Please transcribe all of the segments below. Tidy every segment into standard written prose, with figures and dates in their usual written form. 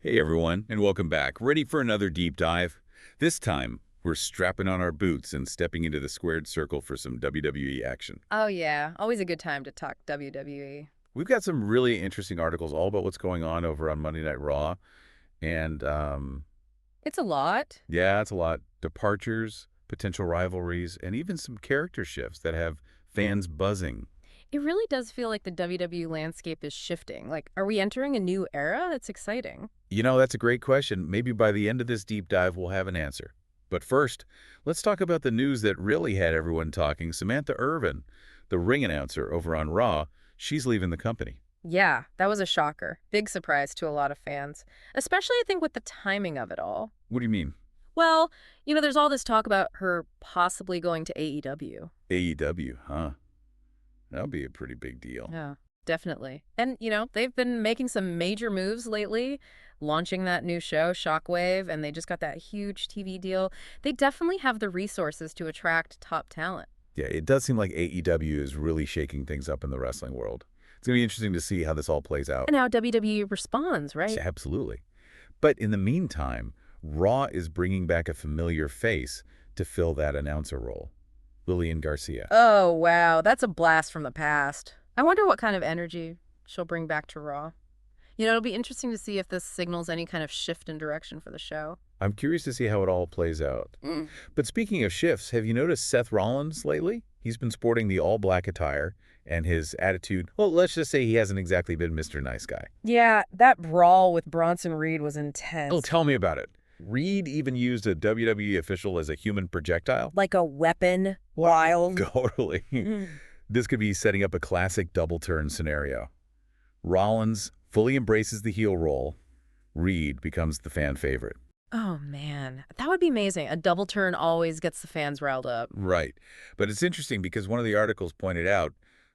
Hey everyone, and welcome back. Ready for another deep dive? This time, we're strapping on our boots and stepping into the squared circle for some WWE action. Oh, yeah. Always a good time to talk WWE. We've got some really interesting articles all about what's going on over on Monday Night Raw. And, It's a lot. yeah, it's a lot. Departures, potential rivalries, and even some character shifts that have fans buzzing. It really does feel like the WWE landscape is shifting. Like, are we entering a new era? It's exciting. You know, that's a great question. Maybe by the end of this deep dive, we'll have an answer. But first, let's talk about the news that really had everyone talking. Samantha Irvin, the ring announcer over on Raw, she's leaving the company. Yeah, that was a shocker. Big surprise to a lot of fans, especially I think with the timing of it all. What do you mean? Well, there's all this talk about her possibly going to AEW. AEW, huh? That'll be a pretty big deal. Yeah, definitely. And, they've been making some major moves lately, launching that new show, Shockwave, and they just got that huge TV deal. They definitely have the resources to attract top talent. Yeah, it does seem like AEW is really shaking things up in the wrestling world. It's going to be interesting to see how this all plays out. And how WWE responds, right? Absolutely. But in the meantime, Raw is bringing back a familiar face to fill that announcer role, Lillian Garcia. Oh, wow. That's a blast from the past. I wonder what kind of energy she'll bring back to Raw. It'll be interesting to see if this signals any kind of shift in direction for the show. I'm curious to see how it all plays out. Mm. But speaking of shifts, have you noticed Seth Rollins lately? He's been sporting the all-black attire, and his attitude, well, let's just say he hasn't exactly been Mr. Nice Guy. Yeah, that brawl with Bronson Reed was intense. Oh, tell me about it. Reed even used a WWE official as a human projectile? Like a weapon? Wild. Totally. Mm. This could be setting up a classic double-turn scenario. Rollins fully embraces the heel role. Reed becomes the fan favorite. Oh, man. That would be amazing. A double turn always gets the fans riled up. Right. But it's interesting because one of the articles pointed out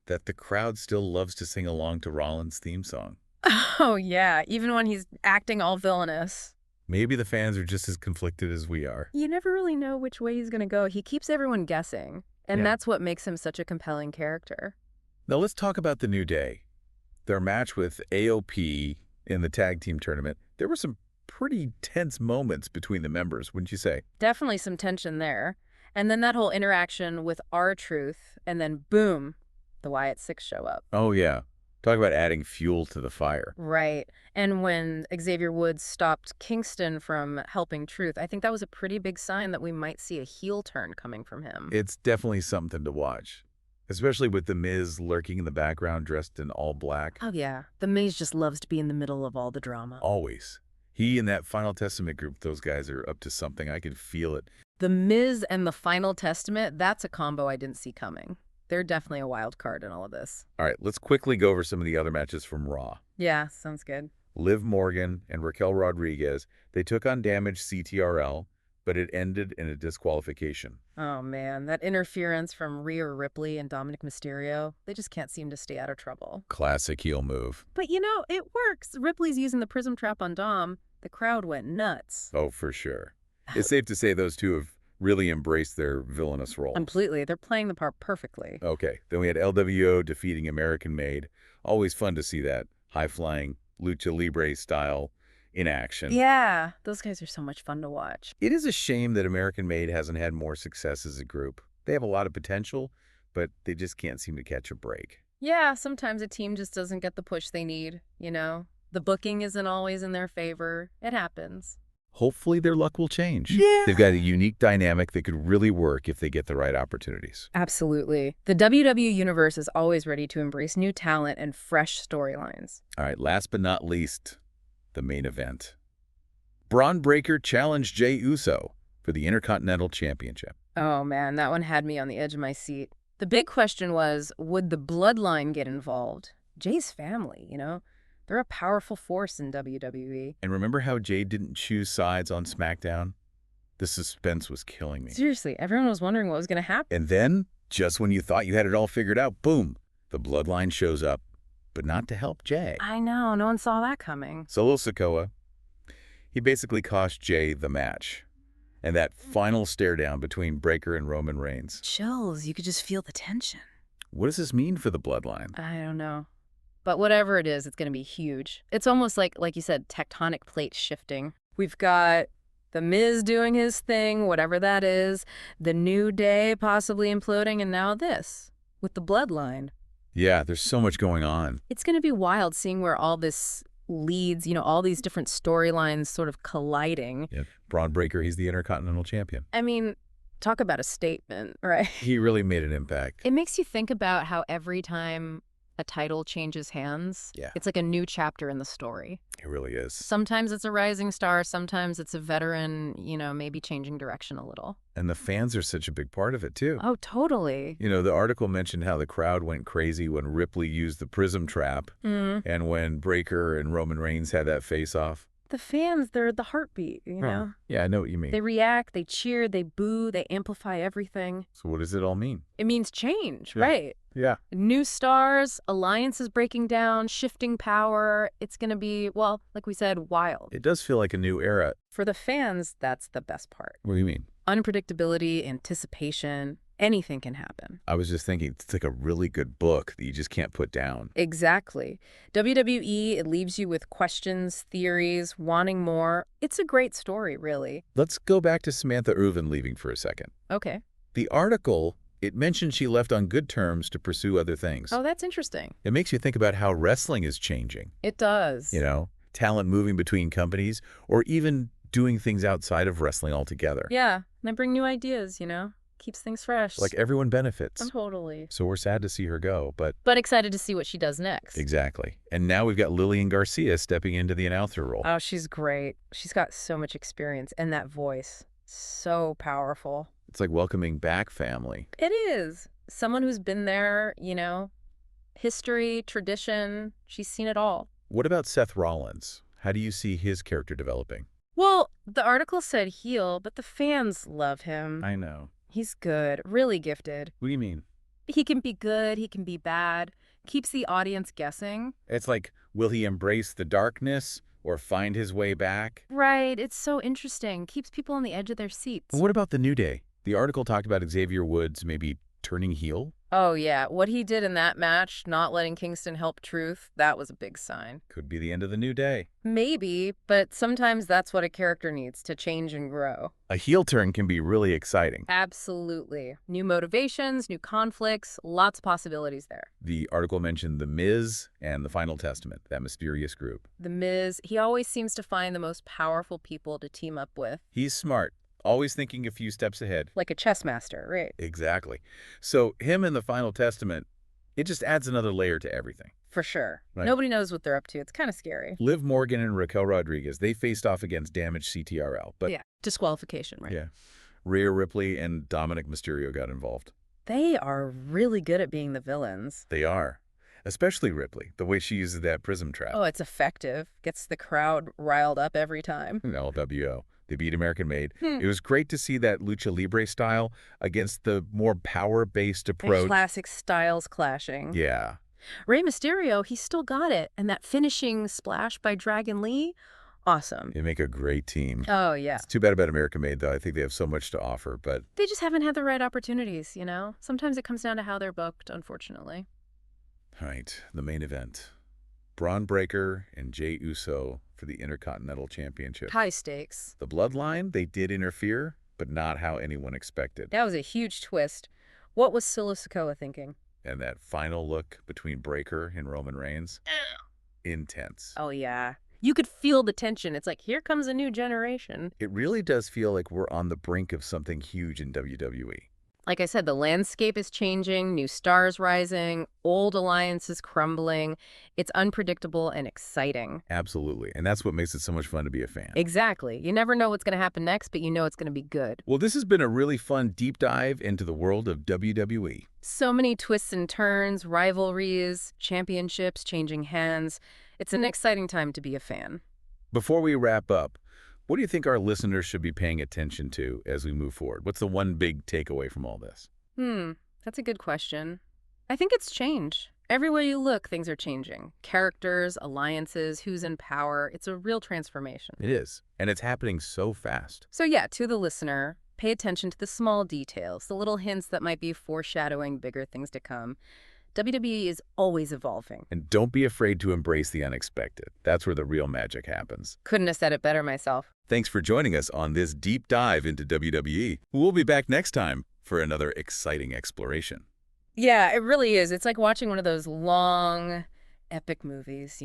that the crowd still loves to sing along to Rollins' theme song. Oh, yeah. Even when he's acting all villainous. Maybe the fans are just as conflicted as we are. You never really know which way he's going to go. He keeps everyone guessing. And Yeah. that's what makes him such a compelling character. Now let's talk about the New Day. Their match with AOP in the tag team tournament, there were some pretty tense moments between the members, wouldn't you say? Definitely some tension there. And then that whole interaction with R-Truth, and then boom, the Wyatt Six show up. Oh, yeah. Talk about adding fuel to the fire. Right. And when Xavier Woods stopped Kingston from helping Truth, I think that was a pretty big sign that we might see a heel turn coming from him. It's definitely something to watch, especially with The Miz lurking in the background dressed in all black. Oh, yeah. The Miz just loves to be in the middle of all the drama. Always. He and that Final Testament group, those guys are up to something. I can feel it. The Miz and the Final Testament, that's a combo I didn't see coming. They're definitely a wild card in all of this. All right, let's quickly go over some of the other matches from Raw. Yeah, sounds good. Liv Morgan and Raquel Rodriguez, they took on Damage CTRL, but it ended in a disqualification. Oh, man, that interference from Rhea Ripley and Dominic Mysterio, they just can't seem to stay out of trouble. Classic heel move. But, it works. Ripley's using the prism trap on Dom. The crowd went nuts. Oh, for sure. It's safe to say those two have really embraced their villainous role. Completely. They're playing the part perfectly. Okay, then we had LWO defeating American Made. Always fun to see that. High-flying, lucha libre style in action. Yeah, those guys are so much fun to watch. It is a shame that American Made hasn't had more success as a group. They have a lot of potential, but they just can't seem to catch a break. Yeah, sometimes a team just doesn't get the push they need, The booking isn't always in their favor. It happens. Hopefully their luck will change. Yeah. They've got a unique dynamic that could really work if they get the right opportunities. Absolutely. The WWE Universe is always ready to embrace new talent and fresh storylines. All right, last but not least, the main event. Bron Breakker challenged Jey Uso for the Intercontinental Championship. Oh, man, that one had me on the edge of my seat. The big question was, would the bloodline get involved? Jay's family, They're a powerful force in WWE. And remember how Jey didn't choose sides on SmackDown? The suspense was killing me. Seriously, everyone was wondering what was going to happen. And then, just when you thought you had it all figured out, boom, the bloodline shows up, but not to help Jey. I know, no one saw that coming. Solo Sikoa, he basically cost Jey the match. And that final stare down between Breakker and Roman Reigns. Chills, you could just feel the tension. What does this mean for the bloodline? I don't know. But whatever it is, it's going to be huge. It's almost like you said, tectonic plates shifting. We've got The Miz doing his thing, whatever that is, the New Day possibly imploding, and now this, with the Bloodline. Yeah, there's so much going on. It's going to be wild seeing where all this leads, all these different storylines sort of colliding. Yeah, Bron Breakker, he's the Intercontinental Champion. I mean, talk about a statement, right? He really made an impact. It makes you think about how every time a title changes hands, it's like a new chapter in the story. It really is. Sometimes it's a rising star, sometimes it's a veteran, maybe changing direction a little. And the fans are such a big part of it, too. Oh, totally. The article mentioned how the crowd went crazy when Ripley used the prism trap and when Breakker and Roman Reigns had that face-off. The fans, they're the heartbeat, know? Yeah, I know what you mean. They react, they cheer, they boo, they amplify everything. So what does it all mean? It means change, right? Yeah. New stars, alliances breaking down, shifting power. It's going to be, well, like we said, wild. It does feel like a new era. For the fans, that's the best part. What do you mean? Unpredictability, anticipation, anything can happen. I was just thinking, it's like a really good book that you just can't put down. Exactly. WWE, it leaves you with questions, theories, wanting more. It's a great story, really. Let's go back to Samantha Irvin leaving for a second. Okay. The article, it mentioned she left on good terms to pursue other things. Oh, that's interesting. It makes you think about how wrestling is changing. It does. Talent moving between companies or even doing things outside of wrestling altogether. Yeah, and they bring new ideas, Keeps things fresh. Like everyone benefits. Totally. So we're sad to see her go, but excited to see what she does next. Exactly. And now we've got Lillian Garcia stepping into the announcer role. Oh, she's great. She's got so much experience, and that voice, so powerful. It's like welcoming back family. It is. Someone who's been there, history, tradition, she's seen it all. What about Seth Rollins? How do you see his character developing? Well, the article said heel, but the fans love him. I know. He's good, really gifted. What do you mean? He can be good, he can be bad, keeps the audience guessing. It's like, will he embrace the darkness or find his way back? Right, it's so interesting. Keeps people on the edge of their seats. And what about the New Day? The article talked about Xavier Woods maybe turning heel. Oh, yeah. What he did in that match, not letting Kingston help Truth, that was a big sign. Could be the end of the New Day. Maybe, but sometimes that's what a character needs to change and grow. A heel turn can be really exciting. Absolutely. New motivations, new conflicts, lots of possibilities there. The article mentioned The Miz and the Final Testament, that mysterious group. The Miz, he always seems to find the most powerful people to team up with. He's smart. Always thinking a few steps ahead. Like a chess master, right? Exactly. So him and the Final Testament, it just adds another layer to everything. For sure. Right. Nobody knows what they're up to. It's kind of scary. Liv Morgan and Raquel Rodriguez, they faced off against damaged CTRL. But yeah, disqualification, right? Yeah. Rhea Ripley and Dominic Mysterio got involved. They are really good at being the villains. They are. Especially Ripley, the way she uses that prism trap. Oh, it's effective. Gets the crowd riled up every time. LWO. They beat American Made. It was great to see that lucha libre style against the more power-based approach. And classic styles clashing. Yeah. Rey Mysterio, he still got it. And that finishing splash by Dragon Lee, awesome. They make a great team. Oh, yeah. It's too bad about American Made, though. I think they have so much to offer, but they just haven't had the right opportunities, Sometimes it comes down to how they're booked, unfortunately. All right, the main event. Bron Breakker and Jey Uso for the Intercontinental Championship. High stakes. The Bloodline, they did interfere, but not how anyone expected. That was a huge twist. What was Solo Sikoa thinking? And that final look between Breakker and Roman Reigns? Intense. Oh, yeah. You could feel the tension. It's like, here comes a new generation. It really does feel like we're on the brink of something huge in WWE. Like I said, the landscape is changing, new stars rising, old alliances crumbling. It's unpredictable and exciting. Absolutely. And that's what makes it so much fun to be a fan. Exactly. You never know what's going to happen next, but you know it's going to be good. Well, this has been a really fun deep dive into the world of WWE. So many twists and turns, rivalries, championships, changing hands. It's an exciting time to be a fan. Before we wrap up, what do you think our listeners should be paying attention to as we move forward? What's the one big takeaway from all this? That's a good question. I think it's change. Everywhere you look, things are changing. Characters, alliances, who's in power. It's a real transformation. It is. And it's happening so fast. So yeah, to the listener, pay attention to the small details, the little hints that might be foreshadowing bigger things to come. WWE is always evolving. And don't be afraid to embrace the unexpected. That's where the real magic happens. Couldn't have said it better myself. Thanks for joining us on this deep dive into WWE. We'll be back next time for another exciting exploration. Yeah, it really is. It's like watching one of those long, epic movies,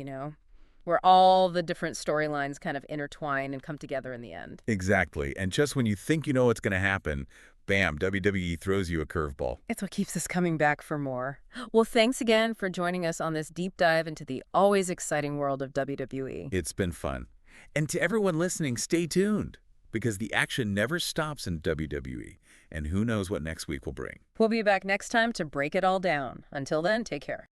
where all the different storylines kind of intertwine and come together in the end. Exactly. And just when you think you know what's going to happen, bam, WWE throws you a curveball. It's what keeps us coming back for more. Well, thanks again for joining us on this deep dive into the always exciting world of WWE. It's been fun. And to everyone listening, stay tuned, because the action never stops in WWE, and who knows what next week will bring. We'll be back next time to break it all down. Until then, take care.